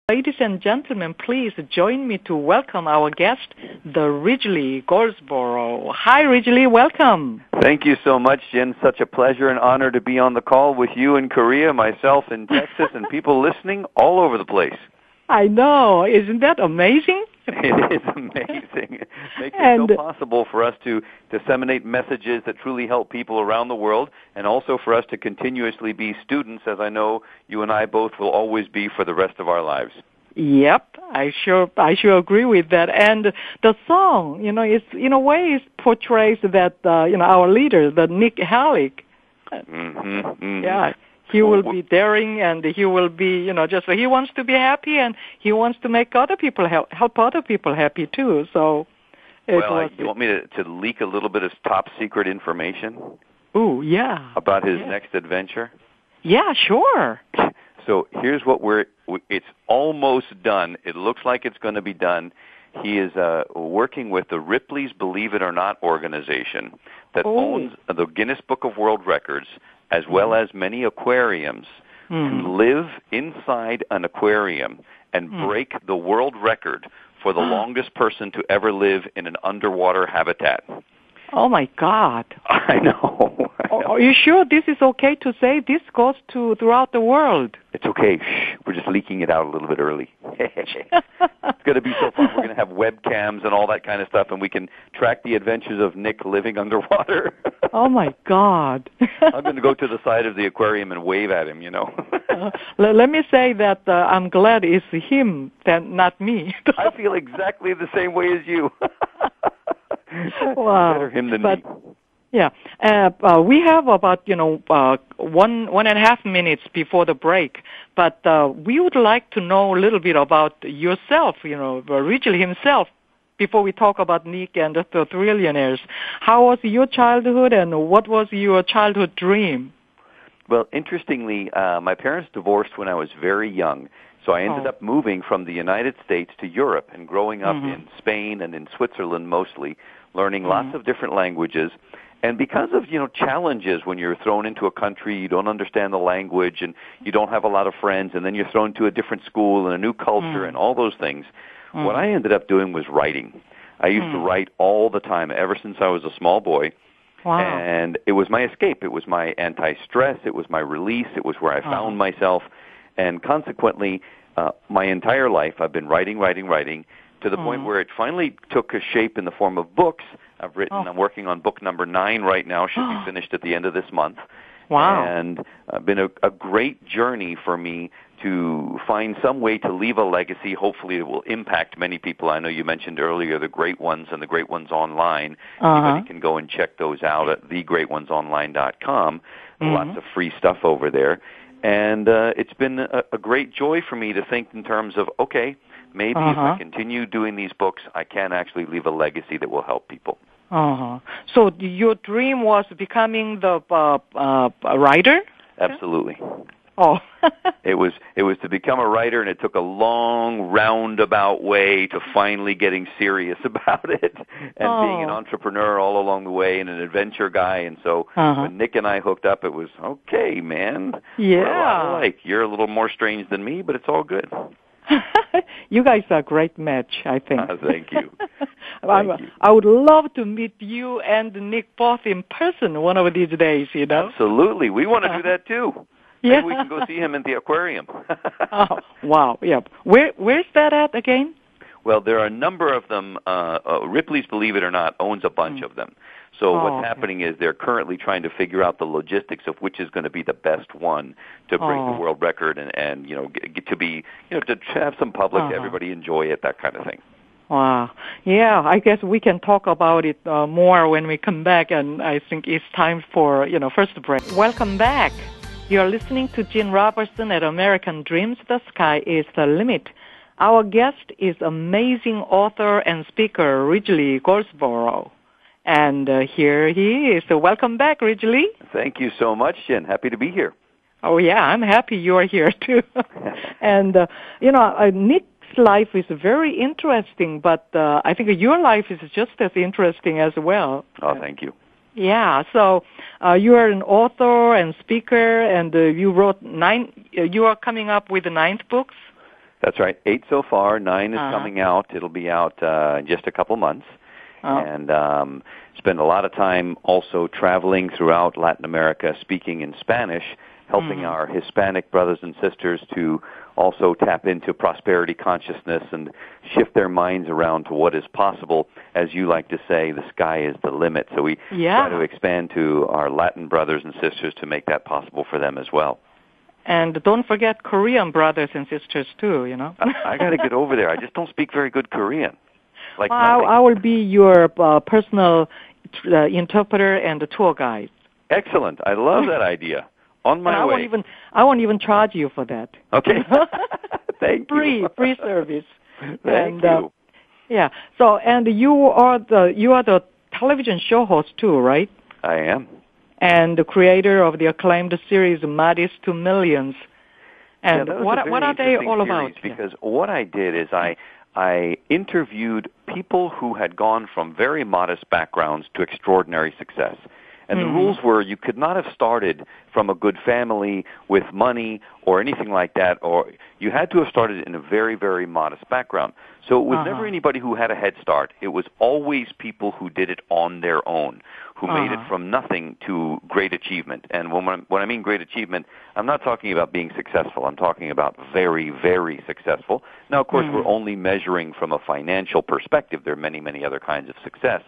Ladies and gentlemen, please join me to welcome our guest, the Ridgely Goldsboough. Hi, Ridgely, welcome. Thank you so much, Jen. Such a pleasure and honor to be on the call with you in Korea, myself in Texas, and people listening all over the place. I know. Isn't that amazing? It is amazing. It makes it so possible for us to disseminate messages that truly help people around the world, and also for us to continuously be students, as I know you and I both will always be for the rest of our lives. Yep, I sure agree with that. And the song, it's in a way it portrays that our leader, the Nik Halik. Yeah. He will be daring, and he will be, he wants to be happy, and he wants to make other people help other people happy too. So, you want me to leak a little bit of top secret information? Ooh, yeah. About his next adventure? Yeah, sure. So here's what it's almost done. It looks like it's going to be done. He is working with the Ripley's Believe It or Not organization that owns the Guinness Book of World Records, as well as many aquariums, to live inside an aquarium and break the world record for the longest person to ever live in an underwater habitat. Oh, my God. I know. Are you sure this is okay to say? This goes throughout the world. It's okay. Shh. We're just leaking it out a little bit early. It's going to be so fun. We're going to have webcams and all that kind of stuff, and we can track the adventures of Nick living underwater. Oh, my God. I'm going to go to the side of the aquarium and wave at him, Let me say that I'm glad it's him, not me. I feel exactly the same way as you. Wow. Better him than me. Yeah. We have about, 1.5 minutes before the break, but we would like to know a little bit about yourself, Ridgely himself, before we talk about Nik and the Thrillionaires. How was your childhood, and what was your childhood dream? Well, interestingly, my parents divorced when I was very young. So I ended up moving from the United States to Europe and growing up in Spain and in Switzerland mostly, learning lots of different languages. And because of, challenges when you're thrown into a country, you don't understand the language and you don't have a lot of friends, and then you're thrown to a different school and a new culture and all those things, what I ended up doing was writing. I used to write all the time ever since I was a small boy. Wow. And it was my escape. It was my anti-stress. It was my release. It was where I found myself. And consequently, my entire life I've been writing, to the point where it finally took a shape in the form of books. I'm working on book number 9 right now, should be finished at the end of this month. Wow. And been a great journey for me to find some way to leave a legacy. Hopefully it will impact many people. I know you mentioned earlier the Great Ones and the Great Ones Online. Anybody can go and check those out at thegreatonesonline.com. Lots of free stuff over there. And it's been a great joy for me to think in terms of, okay, maybe if I continue doing these books, I can actually leave a legacy that will help people. So your dream was becoming the writer? Absolutely. Oh. It was to become a writer, and it took a long, roundabout way to finally getting serious about it and being an entrepreneur all along the way and an adventure guy. And so when Nick and I hooked up, it was, okay, man. Yeah. We're a lot alike. You're a little more strange than me, but it's all good. You guys are a great match, I think. Thank you. I would love to meet you and Nick both in person one of these days, Absolutely. We want to do that, too. Yeah. Maybe we can go see him in the aquarium. Oh, wow. Yeah. Where's that at again? Well, there are a number of them. Ripley's Believe It or Not owns a bunch of them. So what's happening is they're currently trying to figure out the logistics of which is going to be the best one to break the world record and get to be, to have some public, everybody enjoy it, that kind of thing. Wow. Yeah, I guess we can talk about it more when we come back, and I think it's time for, first break. Welcome back. You're listening to Gene Robertson at American Dreams. The Sky is the Limit. Our guest is amazing author and speaker, Ridgely Goldsboough. And here he is. So welcome back, Ridgely. Thank you so much, Jen. Happy to be here. Oh, yeah, I'm happy you're here, too. And, Nick's life is very interesting, but I think your life is just as interesting as well. Oh, thank you. Yeah, so you are an author and speaker, and you wrote you are coming up with the 9th books? That's right. 8 so far. 9 is coming out. It'll be out in just a couple months. And spend a lot of time also traveling throughout Latin America, speaking in Spanish, helping our Hispanic brothers and sisters to also tap into prosperity consciousness and shift their minds around to what is possible. As you like to say, the sky is the limit. So we try to expand to our Latin brothers and sisters to make that possible for them as well. And don't forget Korean brothers and sisters, too, you know. I got to get over there. I just don't speak very good Korean. Like I will be your personal interpreter and tour guide. Excellent. I love that idea. On my way. I won't even charge you for that. Okay. Thank you. Free service. Thank you. Yeah. So, and you are the television show host too, right? I am. And the creator of the acclaimed series Modest to Millions. And what are they all about? Because what I did is I interviewed people who had gone from very modest backgrounds to extraordinary success. And the rules were you could not have started from a good family with money or anything like that, or you had to have started in a very, very modest background. So it was never anybody who had a head start. It was always people who did it on their own, who made it from nothing to great achievement. And when I mean great achievement, I'm not talking about being successful. I'm talking about very, very successful. Now, of course, we're only measuring from a financial perspective. There are many, many other kinds of success.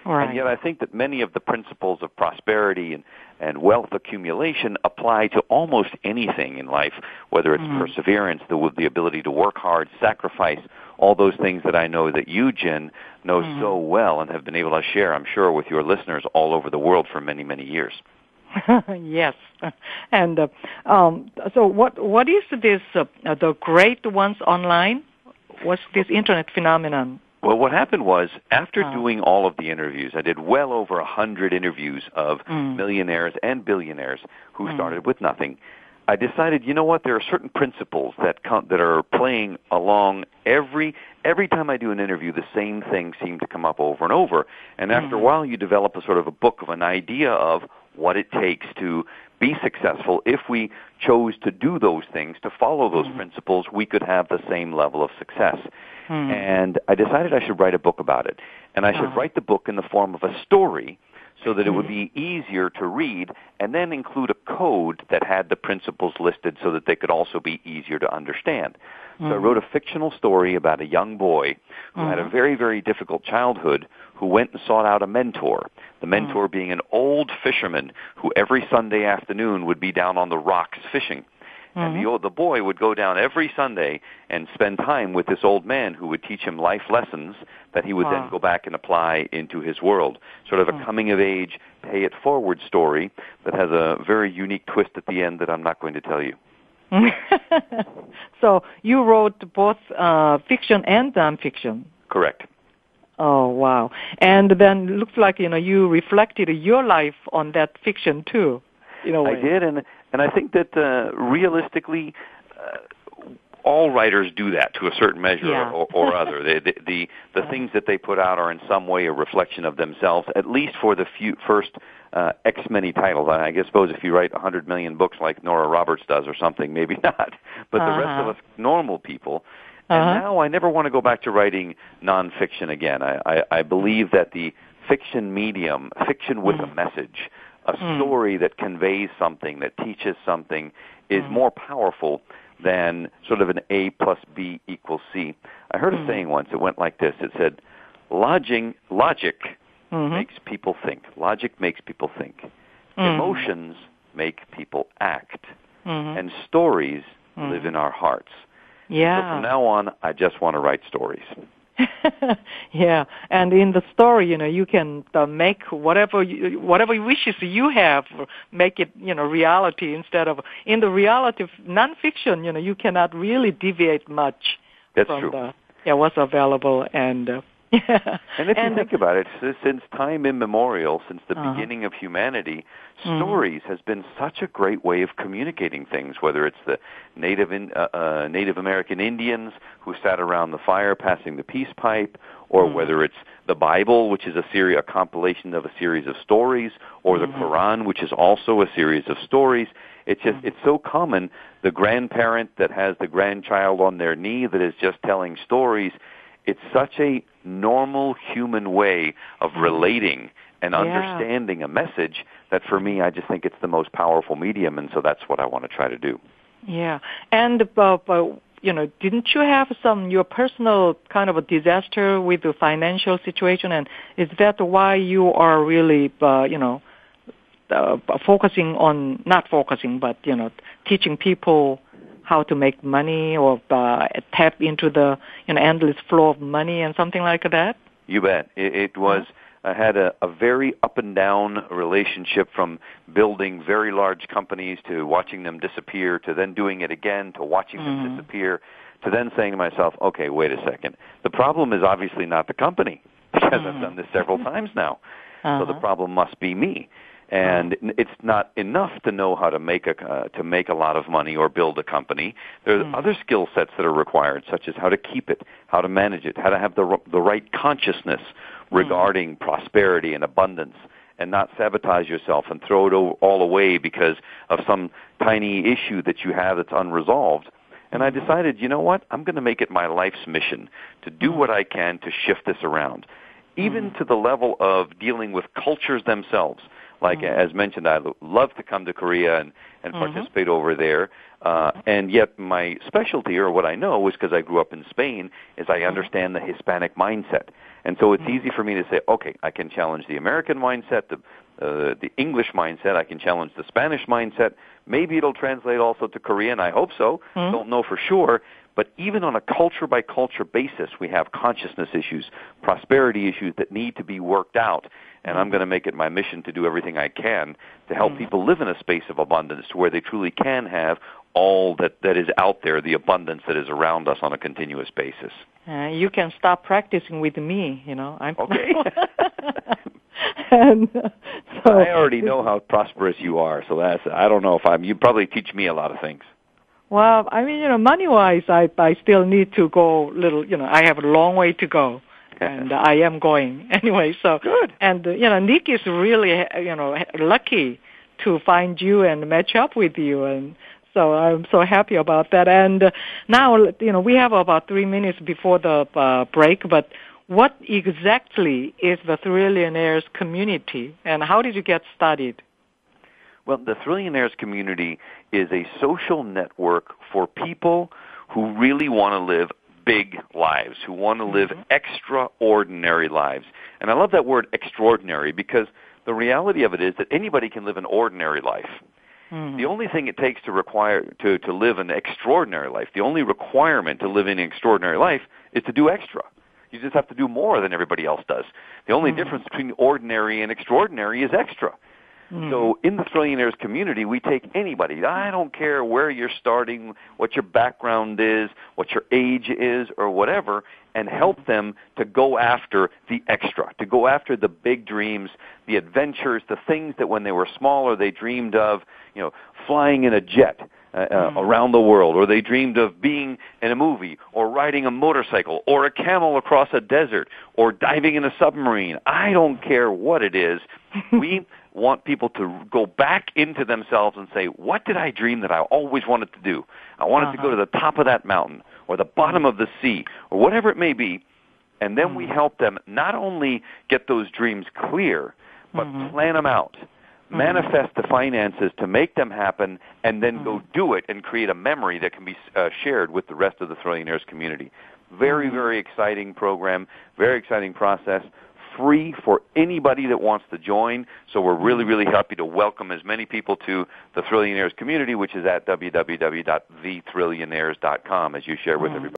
Right. And yet I think that many of the principles of prosperity and wealth accumulation apply to almost anything in life, whether it's perseverance, the ability to work hard, sacrifice, all those things that I know that you, Jen, know so well and have been able to share, I'm sure, with your listeners all over the world for many, many years. Yes. And so what is this, the great ones online? What's this Internet phenomenon? Well, what happened was, after doing all of the interviews, I did well over 100 interviews of millionaires and billionaires who started with nothing. I decided, you know what, there are certain principles that are playing along every time I do an interview, the same things seem to come up over and over. And after a while, you develop a sort of a book of an idea of what it takes to be successful. If we chose to do those things, to follow those principles, we could have the same level of success. And I decided I should write a book about it. And I should write the book in the form of a story so that it would be easier to read, and then include a code that had the principles listed so that they could also be easier to understand. So I wrote a fictional story about a young boy who had a very, very difficult childhood, who went and sought out a mentor, the mentor being an old fisherman who every Sunday afternoon would be down on the rocks fishing. And the boy would go down every Sunday and spend time with this old man who would teach him life lessons that he would then go back and apply into his world. Sort of a coming-of-age, pay-it-forward story that has a very unique twist at the end that I'm not going to tell you. So you wrote both fiction and nonfiction. Correct. Oh, wow. And then it looks like, you reflected your life on that fiction, too, in a way. I did, and I think that realistically, all writers do that to a certain measure or other. The things that they put out are in some way a reflection of themselves, at least for the first X many titles. I suppose if you write 100 million books like Nora Roberts does or something, maybe not. But the rest of us normal people. And now I never want to go back to writing nonfiction again. I believe that the fiction medium, fiction with a message, a story that conveys something, that teaches something, is more powerful than sort of an A plus B equals C. I heard a saying once. It went like this. It said, logic makes people think. Logic makes people think. Emotions make people act. And stories live in our hearts. Yeah. So from now on, I just want to write stories. Yeah, and in the story, you can make whatever wishes you have, make it, reality instead of, in the reality of nonfiction, you cannot really deviate much from what's available. And and if you think about it, since time immemorial, since the beginning of humanity, stories has been such a great way of communicating things, whether it's the Native American Indians who sat around the fire passing the peace pipe, or whether it's the Bible, which is a compilation of a series of stories, or the Quran, which is also a series of stories. It's just, it's so common, the grandparent that has the grandchild on their knee that is just telling stories. It's such a normal human way of relating and understanding a message that for me, I just think it's the most powerful medium, and so that's what I want to try to do. Yeah. And, didn't you have your personal kind of a disaster with the financial situation, and is that why you are really, teaching people how to make money or tap into the endless flow of money and something like that? You bet. It was. I had a very up and down relationship, from building very large companies to watching them disappear, to then doing it again, to watching them disappear, to then saying to myself, okay, wait a second. The problem is obviously not the company, because I've done this several times now. So the problem must be me. And it's not enough to know how to make a lot of money or build a company. There are other skill sets that are required, such as how to keep it, how to manage it, how to have the right consciousness regarding prosperity and abundance, and not sabotage yourself and throw it all away because of some tiny issue that you have that's unresolved. And I decided, you know what? I'm going to make it my life's mission to do what I can to shift this around, even to the level of dealing with cultures themselves. Like, as mentioned, I love to come to Korea and participate over there. And yet my specialty, or what I know, is because I grew up in Spain, is I understand the Hispanic mindset. And so it's easy for me to say, okay, I can challenge the American mindset, the English mindset. I can challenge the Spanish mindset. Maybe it'll translate also to Korean. I hope so. Don't know for sure. But even on a culture-by-culture basis, we have consciousness issues, prosperity issues that need to be worked out. And I'm going to make it my mission to do everything I can to help people live in a space of abundance, to where they truly can have all that is out there, the abundance that is around us on a continuous basis. You can start practicing with me, Okay. And so I already know how prosperous you are, so I don't know if you probably teach me a lot of things. Well, I mean, money-wise, I still need to go I have a long way to go, and I am going anyway. So good. And Nik is really lucky to find you and match up with you, and so I'm so happy about that. And now we have about 3 minutes before the break, but what exactly is the Thrillionaires community, and how did you get started? Well, the Thrillionaires community is a social network for people who really want to live big lives, who want to live extraordinary lives. And I love that word extraordinary, because the reality of it is that anybody can live an ordinary life. The only thing it takes to live an extraordinary life, the only requirement to live an extraordinary life, is to do extra. You just have to do more than everybody else does. The only difference between ordinary and extraordinary is extra. So in the Thrillionaires community, we take anybody. I don't care where you're starting, what your background is, what your age is, or whatever, and help them to go after the extra, to go after the big dreams, the adventures, the things that when they were smaller they dreamed of, flying in a jet around the world, or they dreamed of being in a movie, or riding a motorcycle, or a camel across a desert, or diving in a submarine. I don't care what it is. We want people to go back into themselves and say, what did I dream that I always wanted to do? I wanted to go to the top of that mountain, or the bottom of the sea, or whatever it may be. And then we help them not only get those dreams clear, but plan them out, manifest the finances to make them happen, and then go do it and create a memory that can be shared with the rest of the Thrillionaires community. Very, very exciting program, very exciting process. Free for anybody that wants to join. So we're really, really happy to welcome as many people to the Thrillionaires community, which is at www.thethrillionaires.com, as you share with everybody.